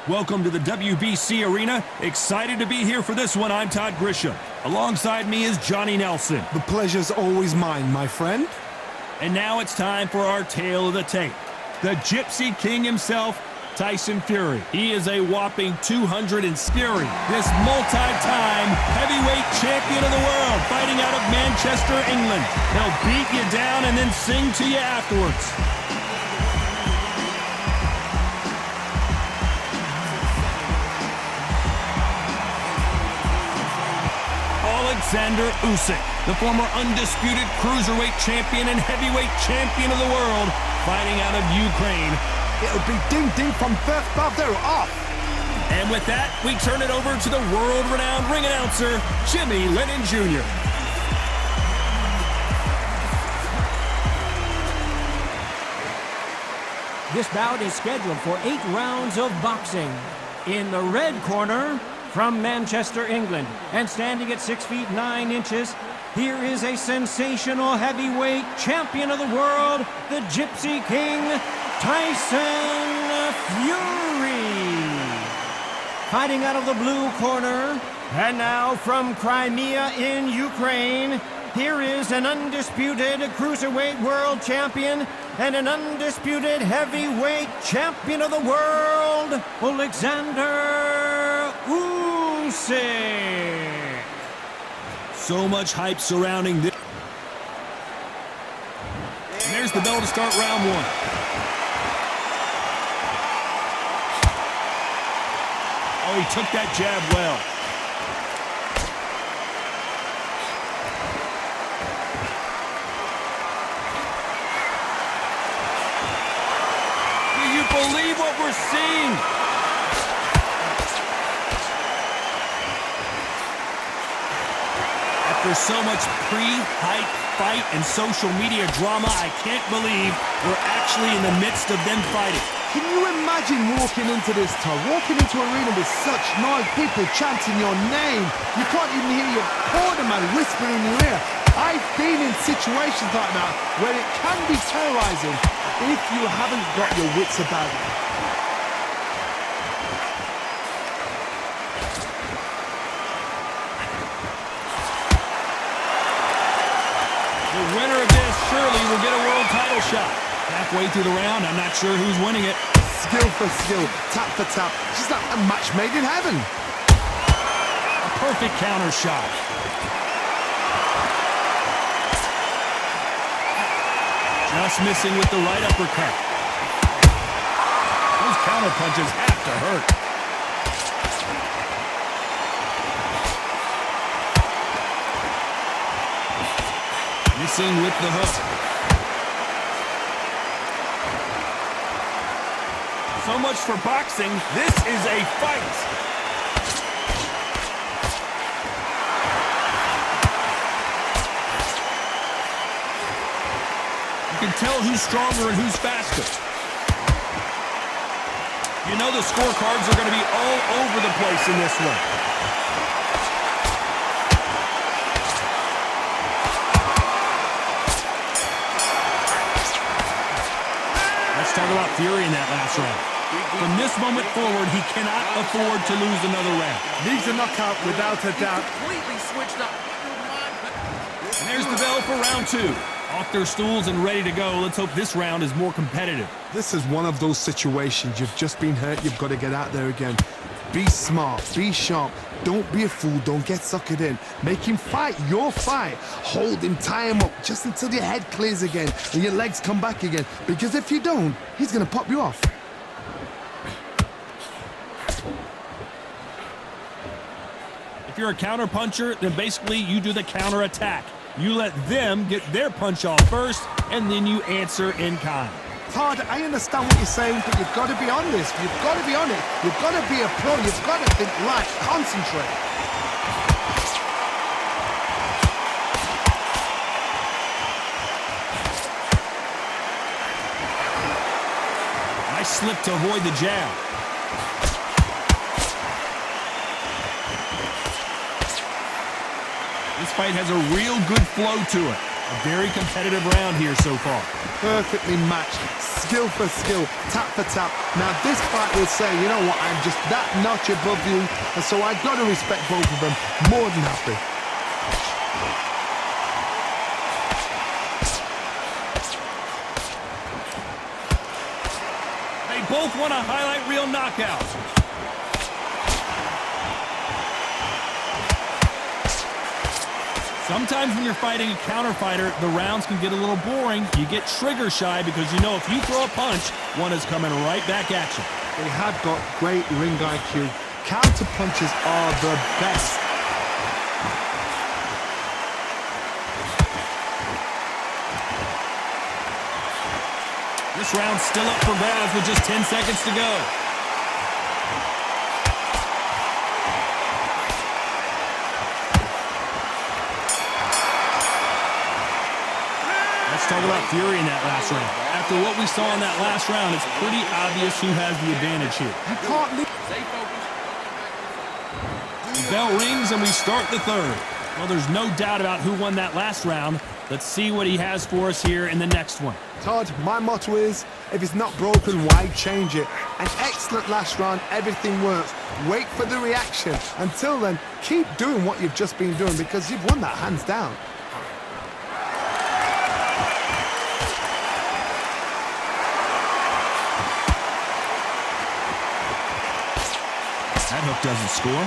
Welcome to the WBC Arena. Excited to be here for this one. I'm Todd Grisham. Alongside me is Johnny Nelson. The pleasure's always mine, my friend. And now it's time for our tale of the tape. The Gypsy King himself, Tyson Fury. He is a whopping 200 and Fury, this multi-time heavyweight champion of the world, fighting out of Manchester, England. He'll beat you down and then sing to you afterwards. Usyk, the former undisputed cruiserweight champion and heavyweight champion of the world, fighting out of Ukraine. It'll be ding-ding from first bell, they're off. And with that, we turn it over to the world-renowned ring announcer, Jimmy Lennon Jr. This bout is scheduled for 8 rounds of boxing. In the red corner, from Manchester, England, and standing at 6 feet 9 inches, here is a sensational heavyweight champion of the world, the Gypsy King, Tyson Fury. Fighting out of the blue corner, and now from Crimea in Ukraine, here is an undisputed cruiserweight world champion and an undisputed heavyweight champion of the world, Alexander Usyk. So much hype surrounding this. And there's the bell to start round one. Oh, he took that jab well. Do you believe what we're seeing? After so much pre-hype fight and social media drama, I can't believe we're actually in the midst of them fighting. Can you imagine walking into this, Todd? Walking into an arena with such noise, people chanting your name. You can't even hear your cornerman whispering in your ear. I've been in situations like that where it can be terrorizing if you haven't got your wits about you. The winner of this surely will get a world title shot. Halfway through the round, I'm not sure who's winning it. Skill for skill, tap for tap. Just like a match made in heaven. A perfect counter shot. Just missing with the right uppercut. Those counter punches have to hurt. Missing with the hook. So much for boxing. This is a fight. You can tell who's stronger and who's faster. You know the scorecards are going to be all over the place in this one. Let's talk about Fury in that last round. From this moment forward, he cannot afford to lose another round. Needs a knockout without a doubt. Completely switched up. And there's the bell for round 2. Off their stools and ready to go. Let's hope this round is more competitive. This is one of those situations. You've just been hurt. You've got to get out there again. Be smart. Be sharp. Don't be a fool. Don't get suckered in. Make him fight your fight. Hold him. Tie him up just until your head clears again and your legs come back again. Because if you don't, he's going to pop you off. If you're a counter puncher, then basically you do the counter attack. You let them get their punch off first, and then you answer in kind. Todd, I understand what you're saying, but you've got to be on this. You've got to be on it. You've got to be a pro. You've got to think right. Concentrate. Nice slip to avoid the jab. This fight has a real good flow to it. A very competitive round here so far. Perfectly matched, skill for skill, tap for tap. Now this fight will say, you know what, I'm just that notch above you, and so I've got to respect both of them. More than happy. They both want a highlight reel knockout. Sometimes when you're fighting a counter fighter, the rounds can get a little boring. You get trigger shy because you know if you throw a punch, one is coming right back at you. They have got great ring IQ. Counter punches are the best. This round's still up for grabs with just 10 seconds to go. Let's talk about Fury in that last round. After what we saw in that last round, it's pretty obvious who has the advantage here. You can't leave. The bell rings and we start the third. Well, there's no doubt about who won that last round. Let's see what he has for us here in the next one. Todd, my motto is, if it's not broken, why change it? An excellent last round, everything works. Wait for the reaction. Until then, keep doing what you've just been doing because you've won that hands down. That hook doesn't score.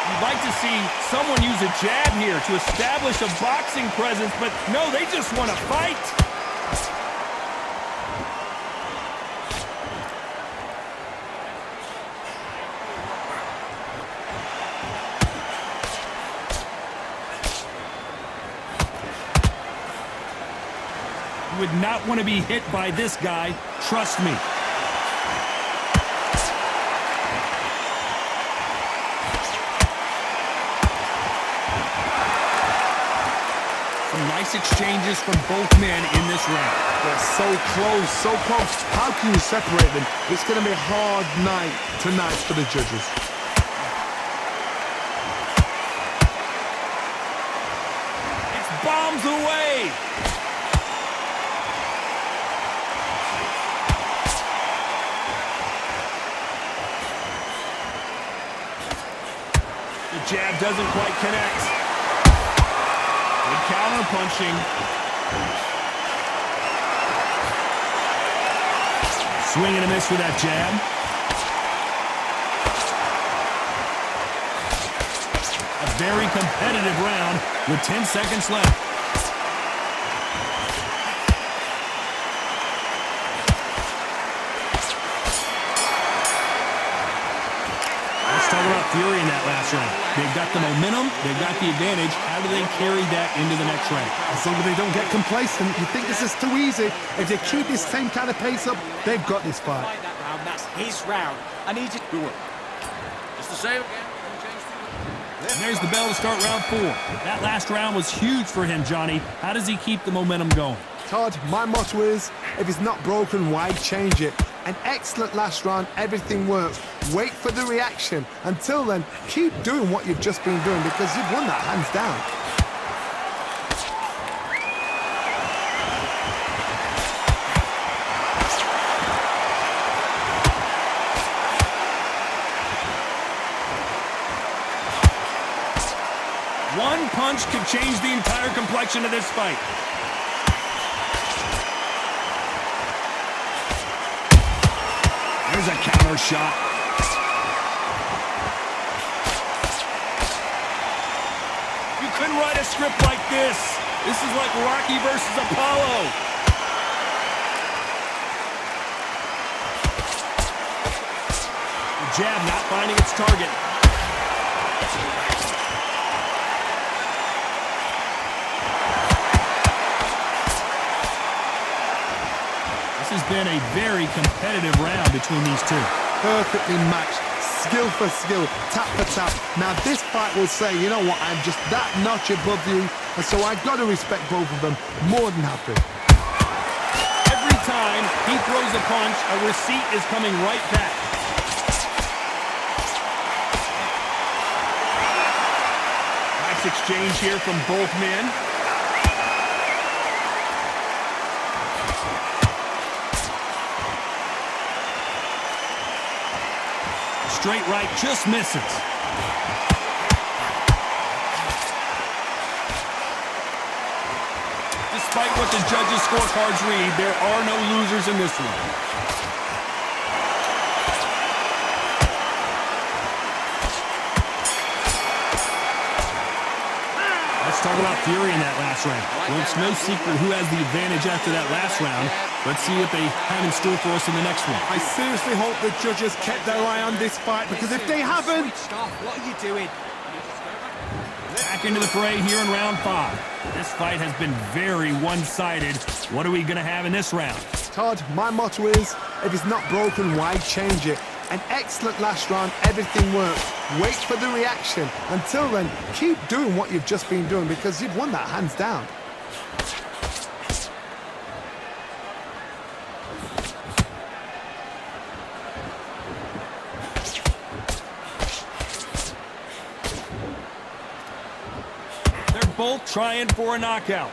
You'd like to see someone use a jab here to establish a boxing presence, but no, they just want to fight. You would not want to be hit by this guy, trust me. Some nice exchanges from both men in this round. They're so close, so close. How can you separate them? It's going to be a hard night tonight for the judges. It's bombs away. The jab doesn't quite connect. Good counter punching. Swing and a miss with that jab. A very competitive round with 10 seconds left. Talk about Fury in that last round. They've got the momentum, they've got the advantage. How do they carry that into the next round? As long as they don't get complacent, you think this is too easy. If they keep this same kind of pace up, they've got this fight. That round, that's his round. I need to do it. Just the same again. And there's the bell to start round 4. That last round was huge for him, Johnny. How does he keep the momentum going? Todd, my motto is, if it's not broken, why change it? An excellent last round, everything works. Wait for the reaction. Until then, keep doing what you've just been doing because you've won that hands down. One punch could change the entire complexion of this fight. There's a counter shot. You couldn't write a script like this. This is like Rocky versus Apollo. The jab not finding its target. This has been a very competitive round between these two. Perfectly matched, skill for skill, tap for tap. Now this fight will say, you know what, I'm just that notch above you, and so I've got to respect both of them. More than happy. Every time he throws a punch, a receipt is coming right back. Nice exchange here from both men. straight right just misses. Despite what the judges' scorecards read, there are no losers in this one. Let's talk about fury in that last round. Well, it's no secret who has the advantage after that last round. Let's see what they have in store for us in the next one. I seriously hope the judges kept their eye on this fight, because if they haven't... What are you doing? Back into the fray here in round 5. This fight has been very one-sided. What are we going to have in this round? Todd, my motto is, if it's not broken, why change it? An excellent last round, everything works. Wait for the reaction. Until then, keep doing what you've just been doing, because you've won that hands down. They're both trying for a knockout.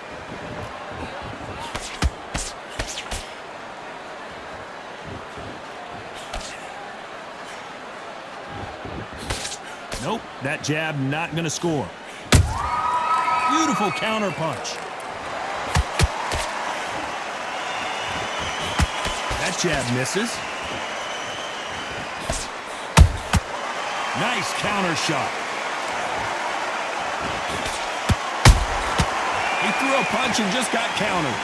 Nope, that jab not going to score. Beautiful counter punch. That jab misses. Nice counter shot. He threw a punch and just got countered.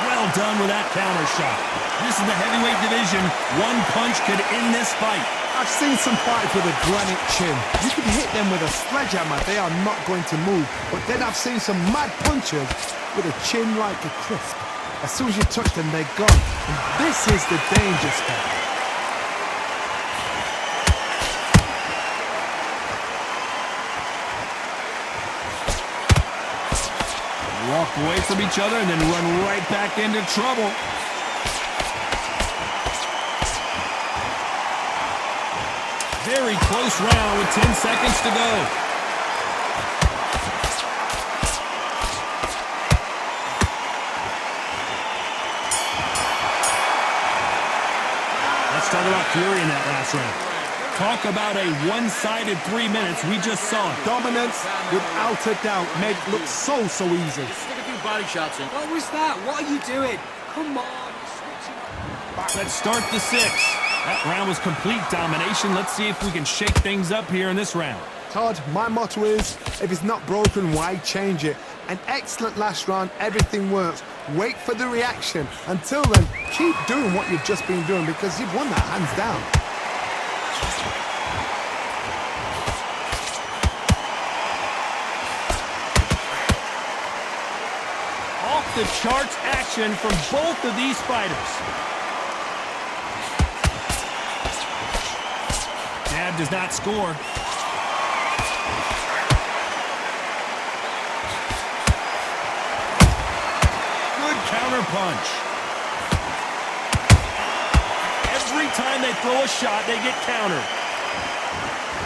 Well done with that counter shot. This is the heavyweight division. One punch could end this fight. I've seen some fighters with a granite chin. You can hit them with a sledgehammer, they are not going to move. But then I've seen some mad punchers with a chin like a crisp. As soon as you touch them, they're gone. And this is the danger spot. Walk away from each other and then run right back into trouble. Very close round with 10 seconds to go. Let's talk about fury in that last round. Talk about a one-sided 3 minutes. We just saw it. Dominance, without a doubt, made it look so easy. Stick a few body shots in. What was that? What are you doing? Come on, you're switching up. Let's start the 6. That round was complete domination. Let's see if we can shake things up here in this round. Todd, my motto is, if it's not broken, why change it? An excellent last round, everything works. Wait for the reaction. Until then, keep doing what you've just been doing, because you've won that hands down. Off the charts action from both of these fighters. Jab does not score. Good counter punch. Every time they throw a shot, they get countered.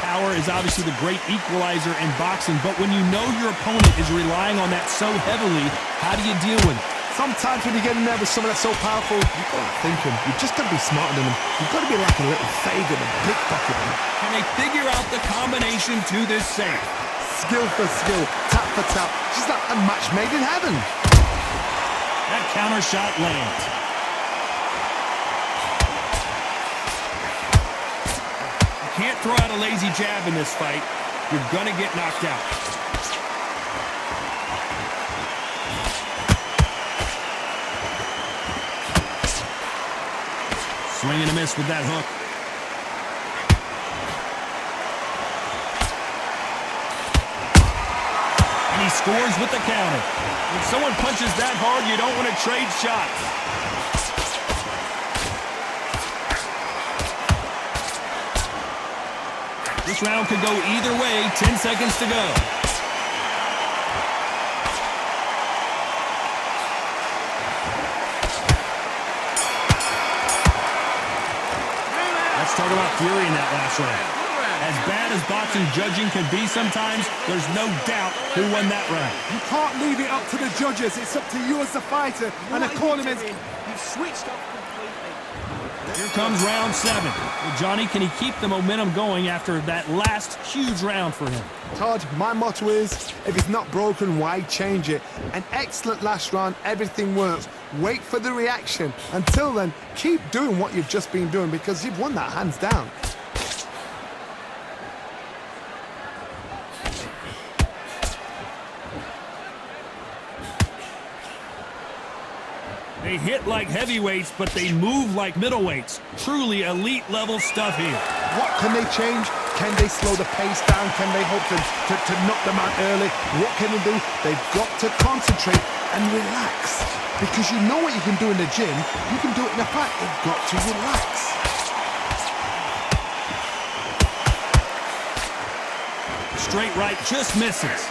Power is obviously the great equalizer in boxing, but when you know your opponent is relying on that so heavily, how do you deal with it? Sometimes when you get in there with someone that's so powerful, you've got to think him. You've just got to be smarter than him. You've got to be like a little favourite and pickpocket him. Can they figure out the combination to this safe? Skill for skill, tap for tap. Just like a match made in heaven. That counter shot lands. You can't throw out a lazy jab in this fight. You're going to get knocked out. Swing and a miss with that hook. And he scores with the counter. When someone punches that hard, you don't want to trade shots. This round could go either way. 10 seconds to go. Let's talk about fury in that last round. As bad as boxing judging can be sometimes, there's no doubt who won that round. You can't leave it up to the judges. It's up to you as the fighter. And the cornerman. You've switched off completely. Here comes round 7. Well, Johnny, can he keep the momentum going after that last huge round for him? Todd, my motto is, if it's not broken, why change it? An excellent last round, everything works. Wait for the reaction. Until then, keep doing what you've just been doing because you've won that hands down. They hit like heavyweights, but they move like middleweights. Truly elite level stuff here. What can they change? Can they slow the pace down? Can they hope to knock them out early? What can they do? They've got to concentrate and relax. Because you know what you can do in the gym, you can do it in a fight. They've got to relax. Straight right just misses.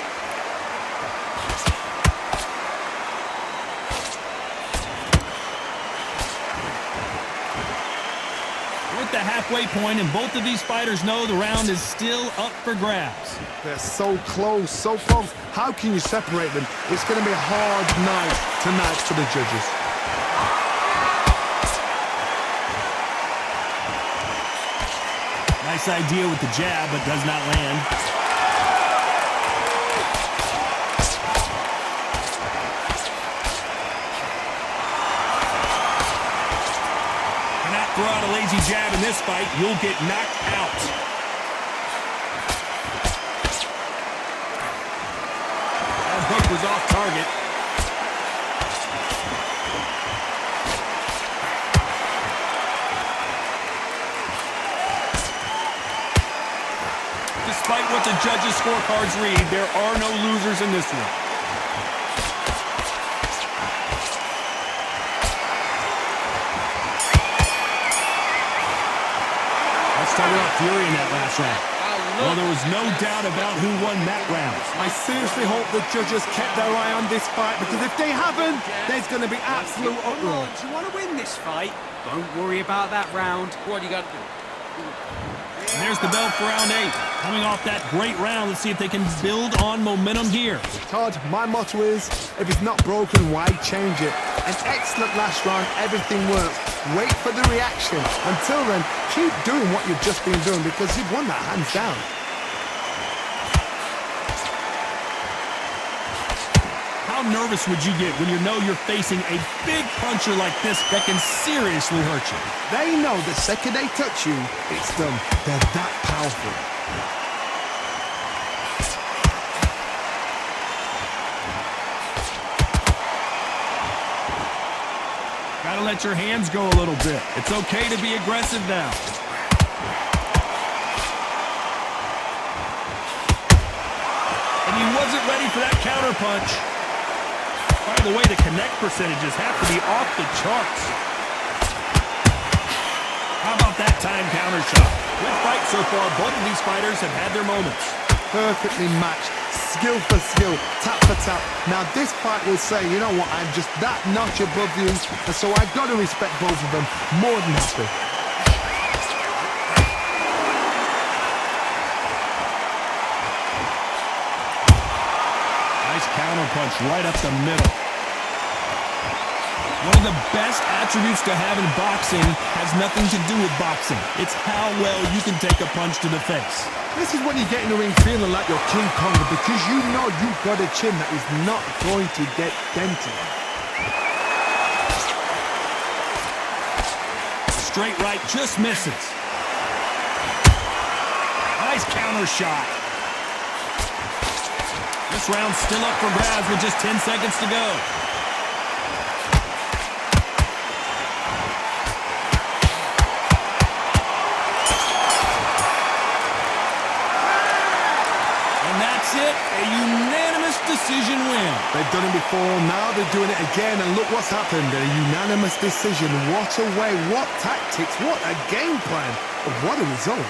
We're at the halfway point, and both of these fighters know the round is still up for grabs. They're so close, so close. How can you separate them? It's going to be a hard night tonight for the judges. Nice idea with the jab, but does not land. Cannot throw out a lazy jab in this fight. You'll get knocked out. That hook was off target. Despite what the judges' scorecards read, there are no losers in this one. Let's talk about Fury in that last round. Well, there was no doubt about who won that round. I seriously hope the judges kept their eye on this fight because if they haven't, there's going to be absolute uproar. Do you want to win this fight? Don't worry about that round. What do you got to do? And there's the bell for round 8. Coming off that great round, let's see if they can build on momentum here. Todd, my motto is, if it's not broken, why change it? An excellent last round, everything works. Wait for the reaction. Until then, keep doing what you've just been doing because you've won that hands down. How nervous would you get when you know you're facing a big puncher like this that can seriously hurt you? They know the second they touch you, it's done. They're that powerful. Gotta let your hands go a little bit. It's okay to be aggressive now. And he wasn't ready for that counter punch. By the way, the connect percentages have to be off the charts. How about that time counter shot? Good fight so far. Both of these fighters have had their moments. Perfectly matched, skill for skill, tap for tap. Now this fight will say, you know what, I'm just that notch above you, and so I've got to respect both of them more than happy. Nice counter punch right up the middle. One of the best attributes to have in boxing has nothing to do with boxing. It's how well you can take a punch to the face. This is when you get in the ring feeling like you're King Kong because you know you've got a chin that is not going to get dented. Straight right just misses. Nice counter shot. This round's still up for grabs with just 10 seconds to go. A unanimous decision win. They've done it before, now they're doing it again, and look what's happened. A unanimous decision. What a way, what tactics, what a game plan. What a result.